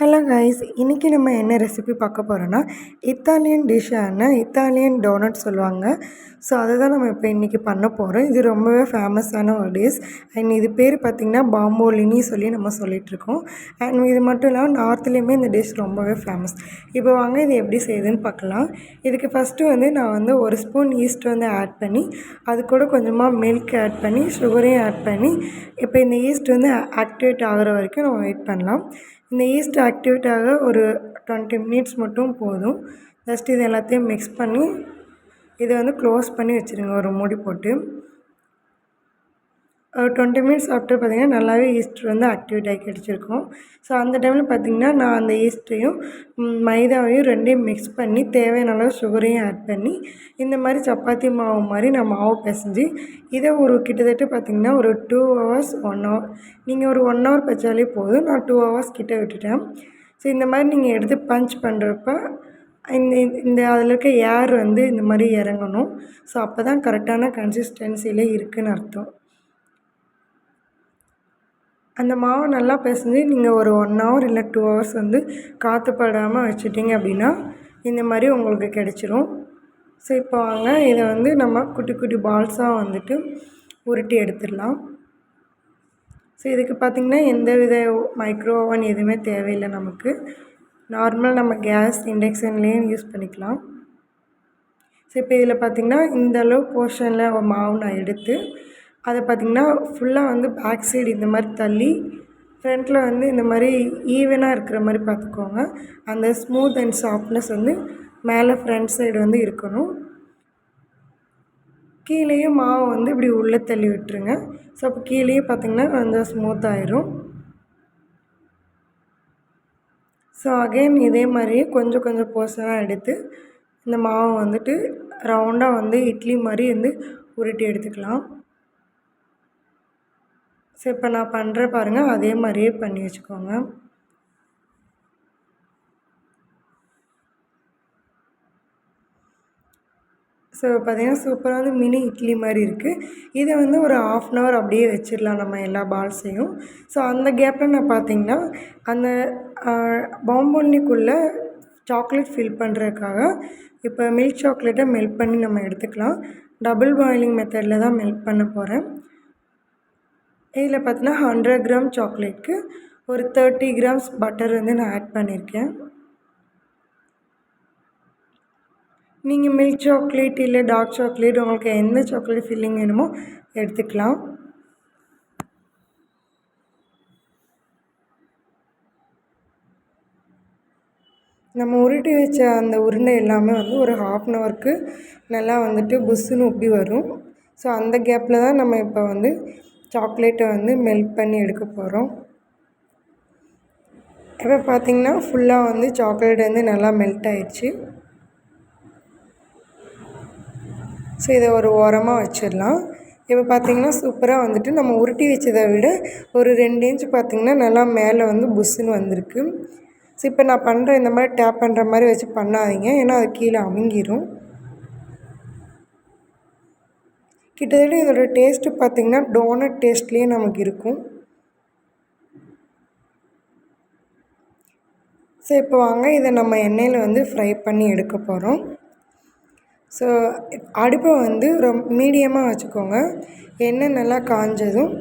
Hello guys, இன்றைக்கி நம்ம என்ன ரெசிபி பார்க்க போகிறோன்னா இத்தாலியன் டிஷ்ஷான இத்தாலியன் டோனட் சொல்லுவாங்க. ஸோ அதை தான் நம்ம இப்போ இன்றைக்கி பண்ண போகிறோம். இது ரொம்பவே ஃபேமஸான ஒரு டிஷ். அண்ட் இது பேர் பார்த்திங்கன்னா பாம்போலினி சொல்லி நம்ம சொல்லிகிட்ருக்கோம். அண்ட் இது மட்டும் இல்லாமல் நார்த்லேயுமே இந்த டிஷ் ரொம்பவே ஃபேமஸ். இப்போ வாங்க இது எப்படி செய்யுதுன்னு பார்க்கலாம். இதுக்கு ஃபஸ்ட்டு நான் ஒரு ஸ்பூன் ஈஸ்ட் ஆட் பண்ணி அது கூட கொஞ்சமாக மில்க் ஆட் பண்ணி சுகரையும் ஆட் பண்ணி இப்போ இந்த ஈஸ்ட் ஆக்டிவேட் ஆகிற வரைக்கும் நம்ம வெயிட் பண்ணலாம். இந்த ஈஸ்ட் ஆக்டிவேட் ஆக ஒரு 20 மினிட்ஸ் மட்டும் போதும். ஜஸ்ட் இது எல்லாத்தையும் மிக்ஸ் பண்ணி இதை க்ளோஸ் பண்ணி வச்சுருங்க ஒரு மூடி போட்டு. ஒரு 20 மினிட்ஸ் ஆஃப்டர் பார்த்திங்கன்னா நல்லாவே ஈஸ்ட் ஆக்டிவேட் ஆகி கிடச்சிருக்கும். ஸோ அந்த டைமில் பார்த்திங்கன்னா நான் அந்த ஈஸ்ட்டையும் மைதாவையும் ரெண்டையும் மிக்ஸ் பண்ணி தேவையான அளவு சுகரையும் ஆட் பண்ணி இந்த மாதிரி சப்பாத்தி மாவு மாதிரி நான் மாவு பிசைஞ்சு இதை ஒரு கிட்டத்தட்ட பார்த்திங்கன்னா ஒரு 2 ஹவர்ஸ் 1 ஹவர் நீங்கள் ஒரு 1 ஹவர் வச்சாலே போதும். நான் 2 ஹவர்ஸ் கிட்டே விட்டுட்டேன். ஸோ இந்த மாதிரி நீங்கள் எடுத்து பஞ்ச் பண்ணுறப்ப இந்த இந்த அதில் இருக்க ஏர் இந்த மாதிரி இறங்கணும். ஸோ அப்போ தான் கரெக்டான கன்சிஸ்டன்சியில் இருக்குதுன்னு அர்த்தம். அந்த மாவை நல்லா பிசைஞ்சு நீங்கள் ஒரு 1 ஹவர் இல்லை 2 ஹவர்ஸ் காற்று படாமல் வச்சுட்டிங்க அப்படின்னா இந்த மாதிரி உங்களுக்கு கிடச்சிரும். ஸோ இப்போ வாங்க இதை நம்ம குட்டி குட்டி பால்ஸாக உருட்டி எடுத்துடலாம். ஸோ இதுக்கு பார்த்திங்கன்னா எந்த வித மைக்ரோ ஓவன் எதுவுமே தேவையில்லை. நமக்கு நார்மல் நம்ம கேஸ் இண்டக்ஷன்லேயும் யூஸ் பண்ணிக்கலாம். ஸோ இப்போ இதில் பார்த்திங்கன்னா இந்த அளவு போர்ஷனில் மாவு நான் எடுத்து அதை பார்த்திங்கன்னா ஃபுல்லாக பேக் சைடு இந்த மாதிரி தள்ளி ஃப்ரண்ட்டில் இந்த மாதிரி ஈவனாக இருக்கிற மாதிரி பார்த்துக்கோங்க. அந்த ஸ்மூத் அண்ட் சாஃப்ட்னஸ் மேலே ஃப்ரண்ட் சைடு இருக்கணும். கீழேயும் மாவு இப்படி உள்ளே தள்ளி விட்டுருங்க. ஸோ அப்போ கீழேயே பார்த்திங்கன்னா கொஞ்சம் ஸ்மூத் ஆயிரும். ஸோ அகைன் இதே மாதிரியே கொஞ்சம் கொஞ்சம் போர்ஷனாக எடுத்து இந்த மாவை ரவுண்டாக இட்லி மாதிரி உருட்டி எடுத்துக்கலாம். ஸோ இப்போ நான் பண்ணுறேன் பாருங்கள், அதே மாதிரியே பண்ணி வச்சுக்கோங்க. ஸோ பார்த்திங்கன்னா சூப்பராக மினி இட்லி மாதிரி இருக்குது. இதை ஒரு 1/2 அன் ஹவர் அப்படியே வச்சிடலாம் நம்ம எல்லா பால்ஸையும். ஸோ அந்த கேப்பில் நான் பார்த்திங்கன்னா அந்த பாம்போலினிக்குள்ளே சாக்லேட் ஃபில் பண்ணுறதுக்காக இப்போ மில்க் சாக்லேட்டை மெல்ட் பண்ணி நம்ம எடுத்துக்கலாம். டபுள் பாயிலிங் மெத்தடில் தான் மெல்ட் பண்ண போகிறேன். இதில் பார்த்தீங்கன்னா 100 கிராம் சாக்லேட்க்கு ஒரு 30 கிராம்ஸ் பட்டர் நான் ஆட் பண்ணியிருக்கேன். நீங்கள் மில்க் சாக்லேட் இல்லை டார்க் சாக்லேட் உங்களுக்கு எந்த சாக்லேட் ஃபில்லிங் வேணுமோ எடுத்துக்கலாம். நம்ம உருட்டி வச்ச அந்த உருண்டை எல்லாமே ஒரு 1/2 அன் ஹவருக்கு நல்லா புஷ்ஷுன்னு உப்பி வரும். ஸோ அந்த கேப்பில் தான் நம்ம இப்போ சாக்லேட்டை மெல்ட் பண்ணி எடுக்க போகிறோம். இப்போ பார்த்திங்கன்னா ஃபுல்லாக சாக்லேட் நல்லா மெல்ட் ஆயிடுச்சு. ஸோ இதை ஒரு ஓரமாக வச்சிடலாம். இப்போ பார்த்திங்கன்னா சூப்பராக நம்ம உருட்டி வச்சதை விட ஒரு 2 இன்ச் பார்த்திங்கன்னா நல்லா மேலே புஷ்ஷுன்னு வந்திருக்கு. ஸோ இப்போ நான் பண்ணுற இந்த மாதிரி டேப் பண்ணுற மாதிரி வச்சு பண்ணாதீங்க, ஏன்னா அது கீழே அமுங்கிடும். கிட்டத்தட்ட இதோட டேஸ்ட்டு பார்த்திங்கன்னா டோனட் டேஸ்ட்லேயே நமக்கு இருக்கும். ஸோ இப்போ வாங்க இதை நம்ம எண்ணெயில் ஃப்ரை பண்ணி எடுக்க போகிறோம். ஸோ அடுப்பை மீடியமாக வச்சுக்கோங்க. எண்ணெய் நல்லா காஞ்சதும்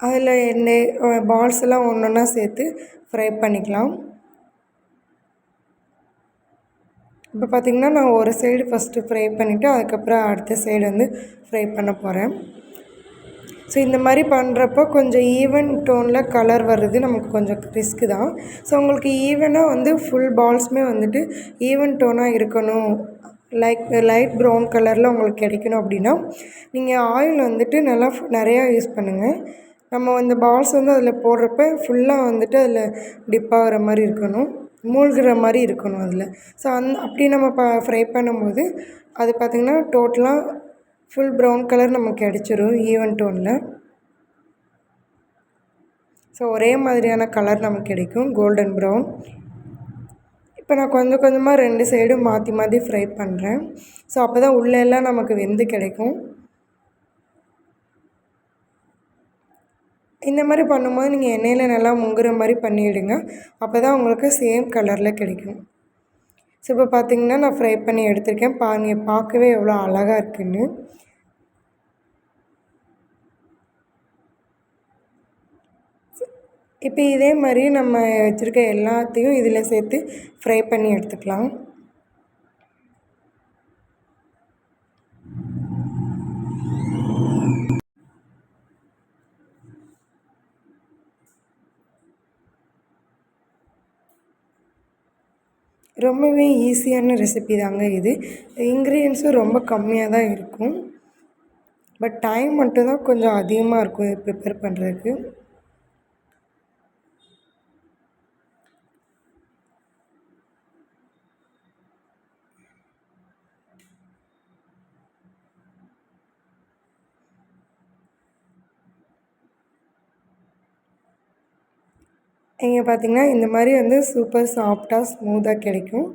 அதில் எண்ணெய் பால்ஸ் எல்லாம் ஒன்று ஒன்றா சேர்த்து ஃப்ரை பண்ணிக்கலாம். இப்போ பார்த்திங்கன்னா நான் ஒரு சைடு ஃபஸ்ட்டு ஃப்ரை பண்ணிவிட்டு அதுக்கப்புறம் அடுத்த சைடு ஃப்ரை பண்ண போகிறேன். ஸோ இந்த மாதிரி பண்ணுறப்போ கொஞ்சம் ஈவன் டோனில் கலர் வர்றது நமக்கு கொஞ்சம் ரிஸ்க்கு தான். ஸோ உங்களுக்கு ஈவனாக ஃபுல் பால்ஸுமே ஈவன் டோனாக இருக்கணும், லைட் ப்ரௌன் கலரில் உங்களுக்கு கிடைக்கணும் அப்படின்னா நீங்கள் ஆயில் நல்லா நிறையா யூஸ் பண்ணுங்கள். நம்ம இந்த பால்ஸ் அதில் போடுறப்ப ஃபுல்லாக அதில் டிப் ஆகிற மாதிரி இருக்கணும், மூழ்கிற மாதிரி இருக்கணும் அதில். ஸோ அப்படி நம்ம ஃப்ரை பண்ணும்போது அது பார்த்திங்கன்னா டோட்டலாக ஃபுல் ப்ரௌன் கலர் நமக்கு கிடச்சிரும் ஈவன் டோனில். ஸோ ஒரே மாதிரியான கலர் நமக்கு கிடைக்கும், கோல்டன் ப்ரௌன். இப்போ நான் கொஞ்சம் கொஞ்சமாக 2 சைடும் மாற்றி மாற்றி ஃப்ரை பண்ணுறேன். ஸோ அப்போ தான் உள்ளெல்லாம் நமக்கு வெந்து கிடைக்கும். இந்த மாதிரி பண்ணும்போது நீங்கள் எண்ணெயில் நல்லா முங்குற மாதிரி பண்ணிவிடுங்க. அப்போ தான் உங்களுக்கு சேம் கலரில் கிடைக்கும். ஸோ இப்போ பார்த்திங்கன்னா நான் ஃப்ரை பண்ணி எடுத்திருக்கேன். பாருங்கள் பார்க்கவே எவ்வளோ அழகாக இருக்குன்னு. இப்போ இதே மாதிரி நம்ம வச்சுருக்க எல்லாத்தையும் இதில் சேர்த்து ஃப்ரை பண்ணி எடுத்துக்கலாம். ரொம்பவே ஈஸியான ரெசிபி தாங்க இது. இன்க்ரீடியன்ஸும் ரொம்ப கம்மியாக தான் இருக்கும். பட் டைம் மட்டும்தான் கொஞ்சம் அதிகமாக இருக்கும் இது ப்ரிப்பேர் பண்ணுறதுக்கு. இங்கே பார்த்திங்கன்னா இந்த மாதிரி வந்து சூப்பர் சாஃப்டாக ஸ்மூத்தாக கிடைக்கும்.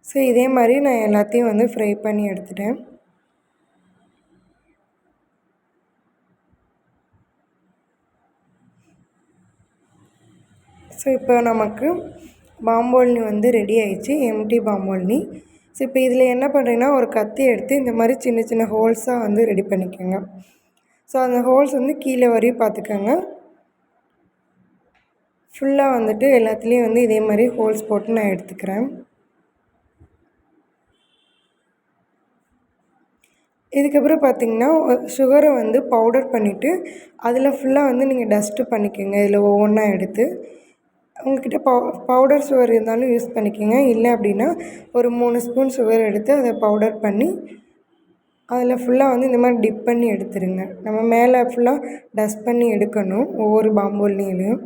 ஸோ இதே மாதிரி நான் எல்லாத்தையும் வந்து ஃப்ரை பண்ணி எடுத்துட்டேன். ஸோ இப்போ நமக்கு பாம்போல்னி வந்து ரெடி ஆயிடுச்சு, எம்டி பாம்போல்னி. ஸோ இப்போ இதில் என்ன பண்ணுறீங்கன்னா ஒரு கத்தி எடுத்து இந்த மாதிரி சின்ன சின்ன ஹோல்ஸாக வந்து ரெடி பண்ணிக்கோங்க. ஸோ அந்த ஹோல்ஸ் வந்து கீழே வரையும் பார்த்துக்கோங்க. ஃபுல்லாக வந்துட்டு எல்லாத்துலேயும் வந்து இதே மாதிரி ஹோல்ஸ் போட்டு நான் எடுத்துக்கிறேன். இதுக்கப்புறம் பார்த்திங்கன்னா சுகரை வந்து பவுடர் பண்ணிவிட்டு அதில் ஃபுல்லாக வந்து நீங்கள் டஸ்ட்டு பண்ணிக்கோங்க. இதில் ஒவ்வொன்றா எடுத்து உங்கள்கிட்ட பவுடர் சுகர் இருந்தாலும் யூஸ் பண்ணிக்கோங்க. இல்லை அப்படின்னா ஒரு 3 ஸ்பூன் சுகர் எடுத்து அதை பவுடர் பண்ணி அதில் ஃபுல்லாக வந்து இந்த மாதிரி டிப் பண்ணி எடுத்துருங்க. நம்ம மேலே ஃபுல்லாக டஸ்ட் பண்ணி எடுக்கணும் ஒவ்வொரு பாம்போல்னிலையும்.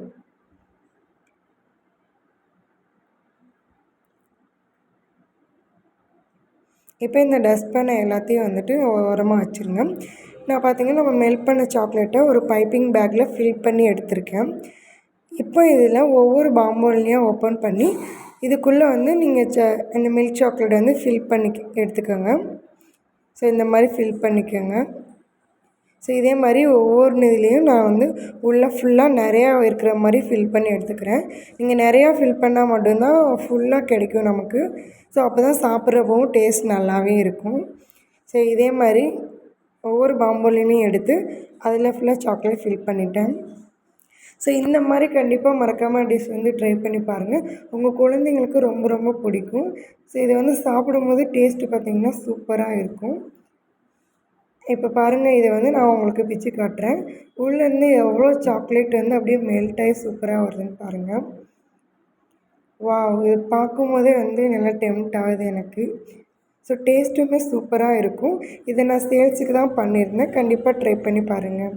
இப்போ இந்த டஸ்ட் பண்ண எல்லாத்தையும் வந்துட்டு ஓரமாக வச்சுருங்க. நான் பார்த்திங்கன்னா நம்ம மெல்ட் பண்ண சாக்லேட்டை ஒரு பைப்பிங் பேக்கில் ஃபில் பண்ணி எடுத்திருக்கேன். இப்போ இதில் ஒவ்வொரு பாம்போல்னியாக ஓப்பன் பண்ணி இதுக்குள்ளே வந்து நீங்கள் இந்த மில்க் சாக்லேட் வந்து ஃபில் பண்ணி எடுத்துக்கோங்க. ஸோ இந்த மாதிரி ஃபில் பண்ணிக்கோங்க. ஸோ இதே மாதிரி ஒவ்வொரு இதுலேயும் நான் வந்து உள்ளே ஃபுல்லாக நிறையா இருக்கிற மாதிரி ஃபில் பண்ணி எடுத்துக்கிறேன். நீங்கள் நிறையா ஃபில் பண்ணால் மட்டும்தான் ஃபுல்லாக கிடைக்கும் நமக்கு. ஸோ அப்போ தான் சாப்பிட்றப்பவும் டேஸ்ட் நல்லாவே இருக்கும். ஸோ இதே மாதிரி ஒவ்வொரு பாம்போலினையும் எடுத்து அதில் ஃபுல்லாக சாக்லேட் ஃபில் பண்ணிட்டேன். ஸோ இந்த மாதிரி கண்டிப்பாக மறக்காமல் டிஷ் வந்து ட்ரை பண்ணி பாருங்கள். உங்கள் குழந்தைங்களுக்கு ரொம்ப ரொம்ப பிடிக்கும். ஸோ இதை வந்து சாப்பிடும்போது டேஸ்ட்டு பார்த்திங்கன்னா சூப்பராக இருக்கும். இப்போ பாருங்கள், இதை வந்து நான் உங்களுக்கு பிச்சு காட்டுறேன். உள்ளேருந்து எவ்வளோ சாக்லேட் வந்து அப்படியே மெல்ட் ஆகி சூப்பராக வருதுன்னு பாருங்கள். வாவ்! இது பார்க்கும்போதே வந்து நல்லா டெம்ப்ட் ஆகுது எனக்கு. ஸோ டேஸ்ட்டுமே சூப்பராக இருக்கும். இதை நான் சேல்ஸுக்கு தான் பண்ணியிருந்தேன். கண்டிப்பாக ட்ரை பண்ணி பாருங்கள்.